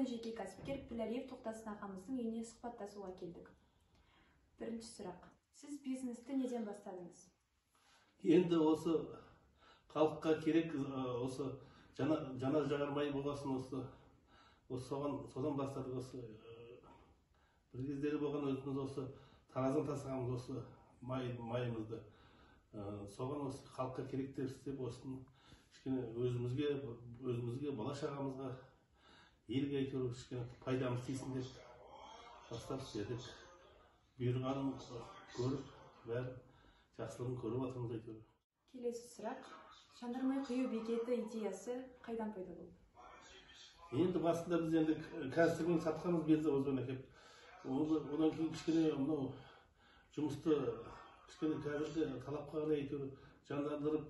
жеке кәсіпкер Піләлиев Тоқтасын ағамыздың үйіне сұхбаттасуға келдік. Бірінші сұрақ. Сіз бизнесті неден бастадыңыз? Енді осы халыққа керек осы жана жағармай болғасын содан бастадық. Осы бір кездері болған өзіміз осы тараздан тасығанбыз осы майымызды. Соған осы халыққа керек деп істеп осыны кішкене өзімізге бала шағамызға елге әйтеуір кішкене пайдамыз тисін деп бастап істедік. Бұйырғанын көріп, бәрі жақсылығын көріп жатырмыз әйтеуір. Келесі сұрақ. Жанармай құю бекеті идеясы қайдан пайда болды? Енді басында біз енді кәсібін сатқанымыз бензовозбен әкеп. Одан кейін кішкене мынау жұмысты кішкене қазіргі талапқа қарай әйтеуір жандандырып,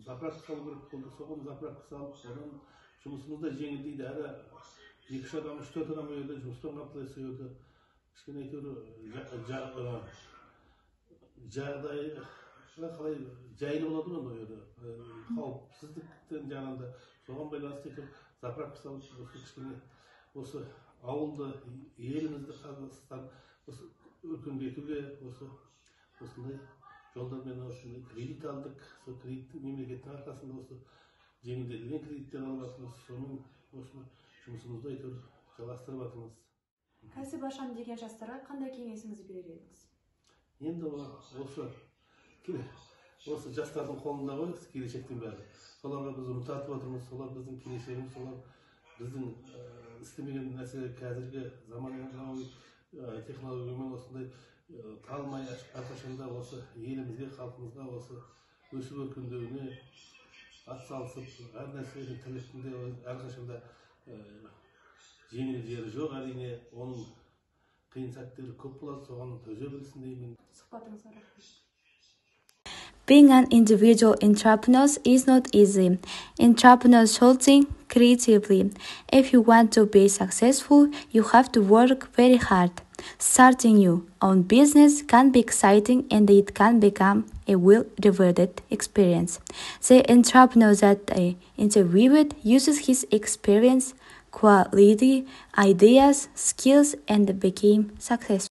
заправка салу керек болды. Соған заправка салып, одан жұмысымыз да жеңілдейді. Әрі 2-3 адам, 3-4 адам өйді, жұмыспен қамтылайсы өйді. Кішкене әйтеуір жағдайы қалай жайлы болады ма өйді. Қауіпсіздіктен жағында. Соған байланысты әйтеуір заправка салып, кішкене осы ауылды, елімізді Қазақстан өркендетуге осындай жолдармен осындай кредит алдық. Сол кредитті мемлекеттің арқасында осы жеңілдетілген кредиттер алып жатырмыз. Соның осы жұмысымызды әйтеуір жалғастырып жатырмыз. Кәсіп ашам деген жастарға қандай кеңесіңіз берер едіңіз? Енді осы жастардың қолында ғой келешектің бәрі. Соларға біз ұмтартып жатырмыз. Солар біздің келешегіміз, солар біздің істемеген нәрсе қазіргі заманауи технологиямен осындай талмай әрқашанда осы елімізге, халқымызға осы өсіп өркендеуіне атсалысып, әр нәрсенің тірліктінде әрқашанда жеңіл жері жоқ, әрине оның қиын сәттері көп болады, соған төзе білсін деймін. Сұхбатыңызға рахмет. Being an individual entrepreneur is not easy. Entrepreneurs should think creatively. If you want to be successful, you have to work very hard. Starting your own business can be exciting and it can become a well-rewarded experience. The entrepreneur that I interviewed uses his experience, quality, ideas, skills, and became successful.